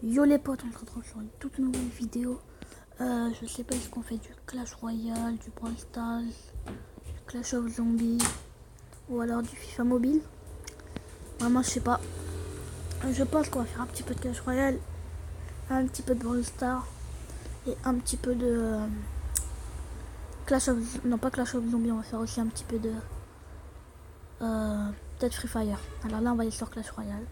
Yo les potes, on se retrouve sur une toute nouvelle vidéo. Je sais pas, est-ce qu'on fait du Clash Royale, du Brawl Stars, du Clash of Zombies ou alors du FIFA mobile. Vraiment, je sais pas. Je pense qu'on va faire un petit peu de Clash Royale, un petit peu de Brawl Stars et un petit peu de Clash of... Non, pas Clash of Zombies, on va faire aussi un petit peu de... peut-être Free Fire. Alors là, on va aller sur Clash Royale.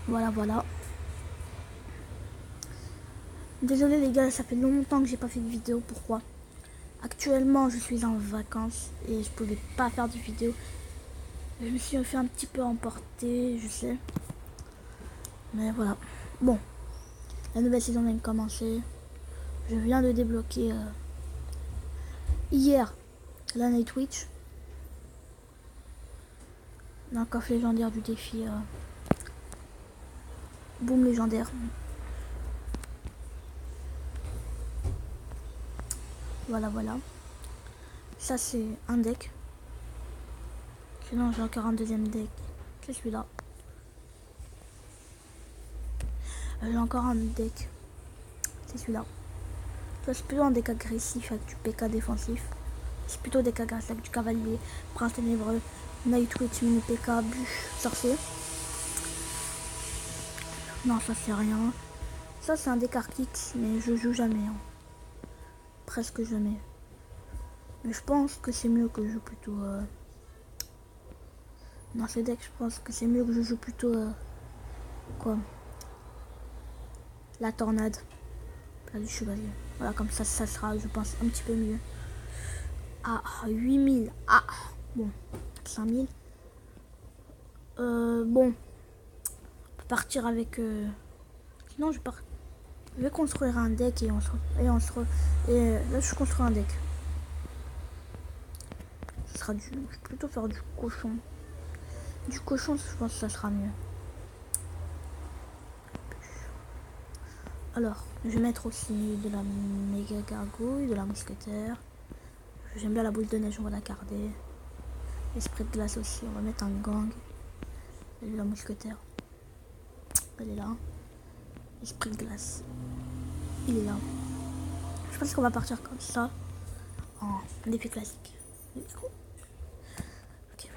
Voilà. Désolé les gars, ça fait longtemps que j'ai pas fait de vidéo. Pourquoi? Actuellement, je suis en vacances et je pouvais pas faire de vidéo. Je me suis fait un petit peu emporter, je sais. Mais voilà. Bon, la nouvelle saison vient de commencer. Je viens de débloquer hier la Night Witch. Un coffre légendaire du défi Boom légendaire. Voilà. Ça c'est un deck. Sinon j'ai encore un deuxième deck. C'est celui-là. J'ai encore un deck. C'est celui-là. Ça c'est plutôt un deck agressif avec du PK défensif. C'est plutôt des deck agressif avec du cavalier, prince ténébreux, Night Witch, mini PK, bûche, sorcier. Non, ça c'est rien. Ça c'est un deck Arctix, mais je joue jamais. Hein. Presque jamais. Mais je pense que c'est mieux que je joue plutôt... Dans ce deck, je pense que c'est mieux que je joue plutôt... Quoi? La tornade. La du chevalier. Voilà, comme ça sera, je pense, un petit peu mieux. Ah, 8000. Ah, bon. 5000. Bon. On peut partir avec... Sinon, je vais construire un deck et là, je construis un deck. Ce sera je vais plutôt faire du cochon. Du cochon, je pense que ça sera mieux. Alors, je vais mettre aussi de la méga gargouille, de la mousquetaire. J'aime bien la boule de neige, on va la garder. Esprit de glace aussi, on va mettre un gang. Et de la mousquetaire. Elle est là. Esprit de glace. Il est là. Je pense qu'on va partir comme ça. En défi classique. Ok.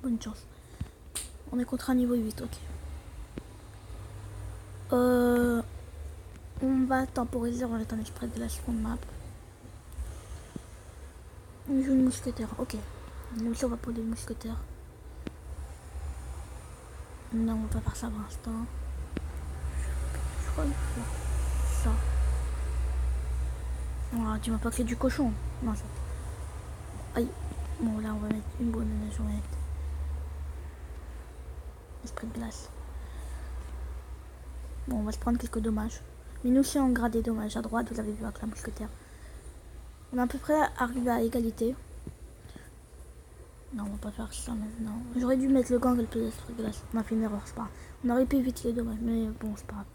Bonne chance. On est contre un niveau 8, ok. On va temporiser, on va mettre un esprit de glace sur map. On joue une mousquetaire, ok. Nous aussi on va prendre des mousquetaires. Non, on va pas faire ça pour l'instant. Je crois que ça. Oh, tu m'as pas fait du cochon. Non, ça. Aïe. Bon, là, on va mettre une bonne neige. On va mettre esprit de glace. Bon, on va se prendre quelques dommages. Mais nous aussi, on grade des dommages à droite. Vous avez vu avec la mousquetaire. On est à peu près arrivé à égalité. Non, on va pas faire ça maintenant. J'aurais dû mettre le gang et le peu d'esprit de glace. On a fait une erreur, c'est pas grave. On aurait pu éviter les dommages. Mais bon, c'est pas grave.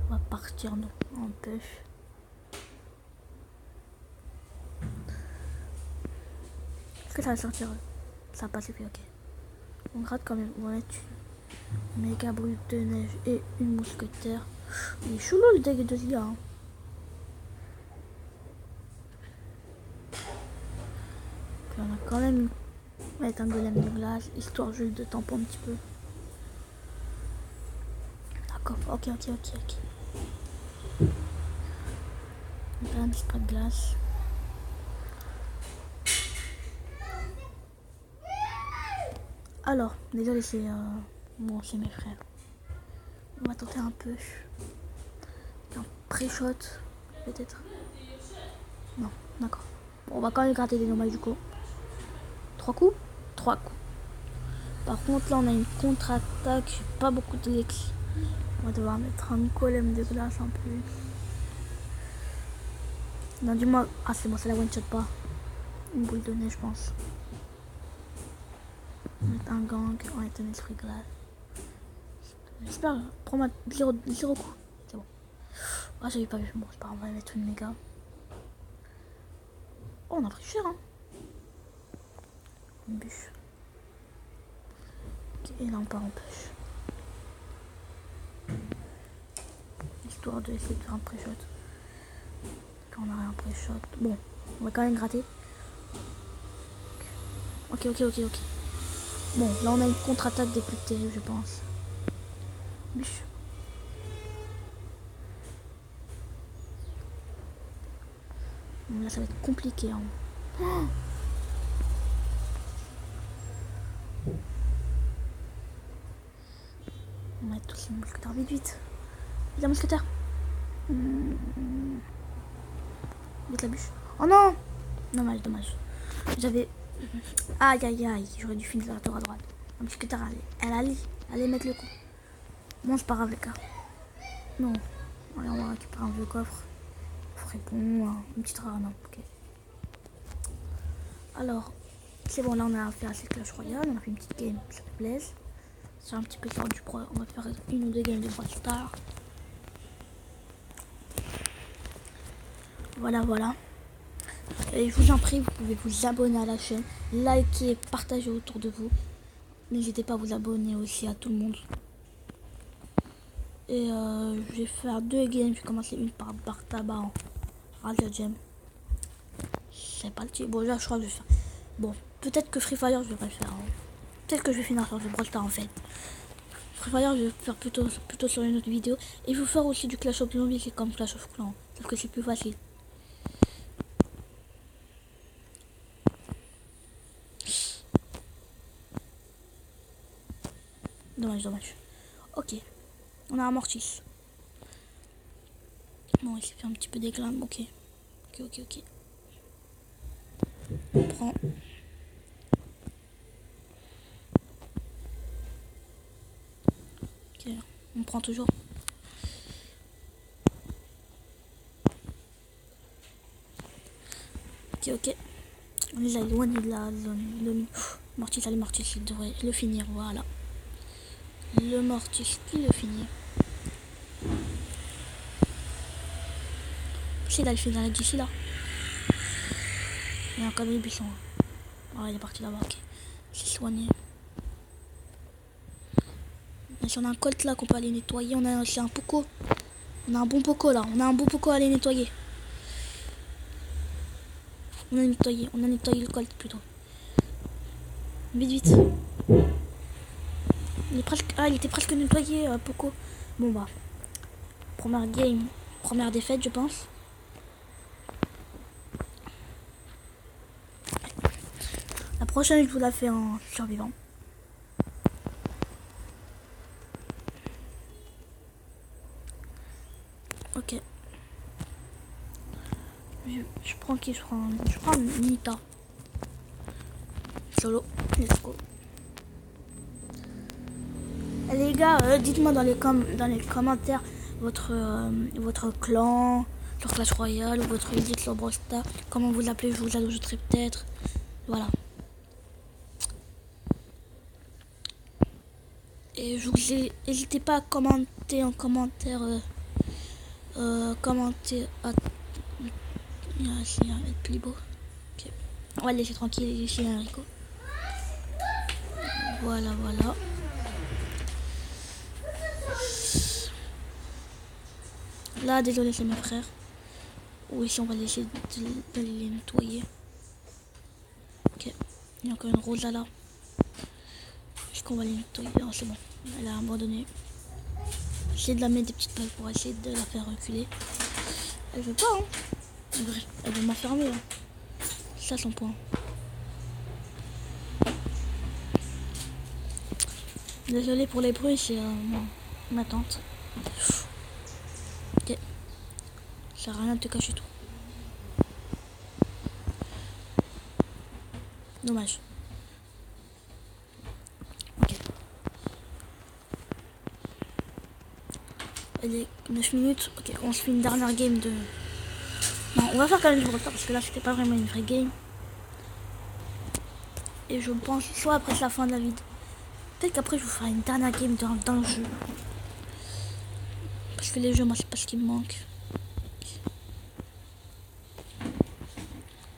On va partir, nous, en push. Est-ce que ça va sortir? Ça va passer, puis ok. On gratte quand même. On va mettre une méga boule de neige et une mousquetaire. Il est chelou le deck de Zia. Hein. Puis on a quand même mettre un golem de glace, histoire juste de tampon un petit peu. D'accord, ok. On a un petit peu de glace. Alors, désolé, c'est bon, c'est mes frères. On va tenter un peu. Un pré-shot, peut-être. Non, d'accord. Bon, on va quand même gratter des dommages du coup. 3 coups. Par contre, là, on a une contre-attaque. J'ai pas beaucoup de lex. On va devoir mettre un golem de glace en plus. Non, dis-moi. Ah, c'est bon, ça la one-shot pas. Une boule de neige, je pense. On va mettre un gang, on va mettre un esprit glace. J'espère, prends-moi 0 coup. C'est bon. Ah, j'avais pas vu. Bon, c'est pas grave, on va mettre une méga. Oh, on a pris cher, hein. Une bûche. Et là on part en pêche. Histoire de essayer de faire un pré-shot. Quand on a un pré-shot. Bon, on va quand même gratter. Ok. Bon, là on a une contre-attaque des plus terribles, je pense. Bûche. Bon, là ça va être compliqué. Hein. Oh, on va mettre tous les mousquetaires. Vite. Il y a un mousquetaire. Vite la bûche. Oh non. Dommage. J'avais... Aïe. J'aurais dû finir la tour à droite. Un mousquetaire, allez mettre le coup. Bon, c'est pas grave les gars. Non. Allez, on va récupérer un vieux coffre. Bon, une petite rare, non. Ok. Alors, c'est bon, là on a fait assez Clash Royale. On a fait une petite game, ça me plaise. C'est un petit peu fort du pro. On va faire une ou deux games de Brawl Stars. Voilà. Et je vous en prie, vous pouvez vous abonner à la chaîne, liker, partager autour de vous. N'hésitez pas à vous abonner aussi à tout le monde. Et je vais faire deux games. Je vais commencer une par Bartaba en Radio Gem. C'est pas le type. Bon, là je crois que je vais faire. Bon, peut-être que Free Fire je vais pas le faire. Hein. Peut-être que je vais finir sur le Brawl Stars en fait. Free Fire je vais faire plutôt sur une autre vidéo. Et je vais faire aussi du Clash of Zombies, c'est comme Clash of Clans. Sauf que c'est plus facile. Dommage. Ok. On a un Mortis. Bon, il s'est fait un petit peu d'éclat. Ok. On prend. Ok. On prend toujours. Ok. On les a éloignés de la zone. Mortis, allez, Mortis, il devrait le finir. Voilà. Le Mortis qui le finit. C'est là, il fait dans la d'ici là. Il y a encore des buissons. Oh, il est parti là-bas, ok. C'est soigné. Si on a un Colt là qu'on peut aller nettoyer, on a aussi un Poco. On a un bon Poco là, on a un bon Poco à aller nettoyer. On a nettoyé le Colt plutôt. Vite. Il était presque nettoyé, Poco. Bon bah, première game, première défaite je pense. La prochaine je vous la fais en survivant. Ok. Je prends qui? Je prends Nita. Solo. Let's go. Et les gars, dites-moi dans les commentaires votre clan sur Clash Royale ou votre édite sur Brawl Stars. Comment vous l'appelez, je vous ajouterai peut-être. Voilà. Et je vous ai, n'hésitez pas à commenter en commentaire. Commenter à être plus beau. Okay. On va le laisser tranquille ici un haricot. Voilà. Là, désolé, c'est mes frères. Ou ici, on va laisser de les nettoyer. Ok. Il y a encore une Rosa là. Est-ce qu'on va les nettoyer? Non, c'est bon. Elle a abandonné. J'essaie de la mettre des petites balles pour essayer de la faire reculer. Elle veut pas, hein. Elle veut m'enfermer. Hein. C'est ça son point. Désolé pour les bruits, c'est ma tante. Ok. Ça sert à rien de te cacher tout. Dommage. Ok. Elle est 9 minutes. Ok, on se fait une dernière game de... Non, on va faire quand même du Brawl Stars parce que là c'était pas vraiment une vraie game. Et je pense, soit après la fin de la vidéo. Peut-être qu'après je vous ferai une dernière game dans le jeu. Parce que les jeux, moi c'est pas ce qui me manque.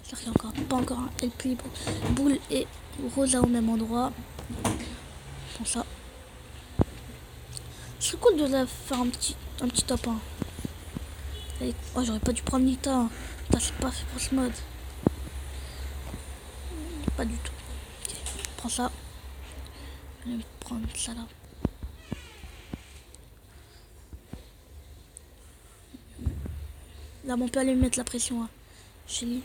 C'est qu'il n'y a pas encore un LP, Boule et Rosa au même endroit. Prends ça. C'est cool de la faire un petit top 1. Et, oh, j'aurais pas dû prendre Nita. Hein. Putain, c'est pas fait pour ce mode. Pas du tout. Okay. Prends ça. Je vais prendre ça là. Là, on peut aller mettre la pression. Hein. Chez lui.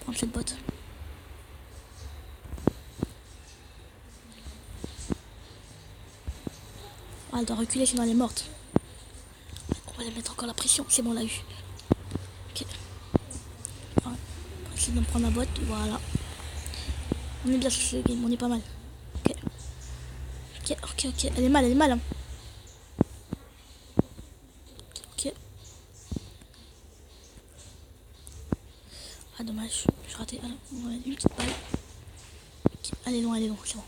Prendre cette botte. Ah, elle doit reculer sinon elle est morte. On va lui mettre encore la pression. C'est bon, on l'a eu. Ok. On va essayer de prendre la botte. Voilà. On est bien sur ce game. On est pas mal. Ok. Ok. Elle est mal, hein. Ok. Ah, dommage. J'ai raté. Alors, on va mettre une petite balle. Okay. Elle est loin, c'est bon.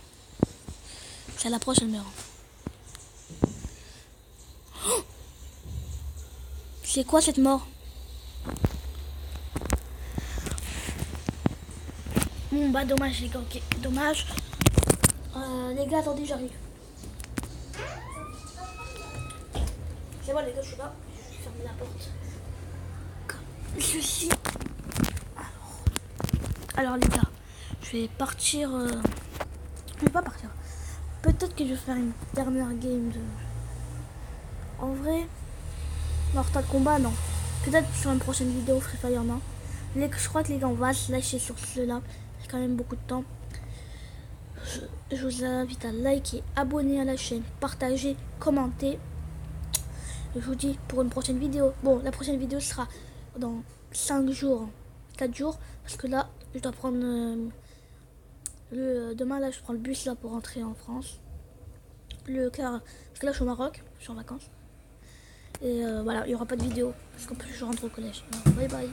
Si elle approche, elle meurt. Oh, c'est quoi cette mort? Bon, bah, dommage, les gars. Ok, dommage. Les gars, attendez, j'arrive. C'est bon, les gars, je suis là. Je vais fermer la porte. Comme ceci. Alors, les gars, je vais partir. Je vais pas partir. Peut-être que je vais faire une dernière game de. En vrai, Mortal Kombat, non. Peut-être sur une prochaine vidéo Free Fire, non. Je crois que les gars, on va se lâcher sur cela. C'est quand même beaucoup de temps. Je vous invite à liker, abonner à la chaîne, partager, commenter. Je vous dis pour une prochaine vidéo. Bon, la prochaine vidéo sera dans 5 jours, 4 jours. Parce que là, je dois prendre demain, là, je prends le bus là pour rentrer en France. Parce que là, je suis au Maroc, je suis en vacances. Et voilà, il n'y aura pas de vidéo. Parce qu'en plus, je rentre au collège. Alors, bye bye.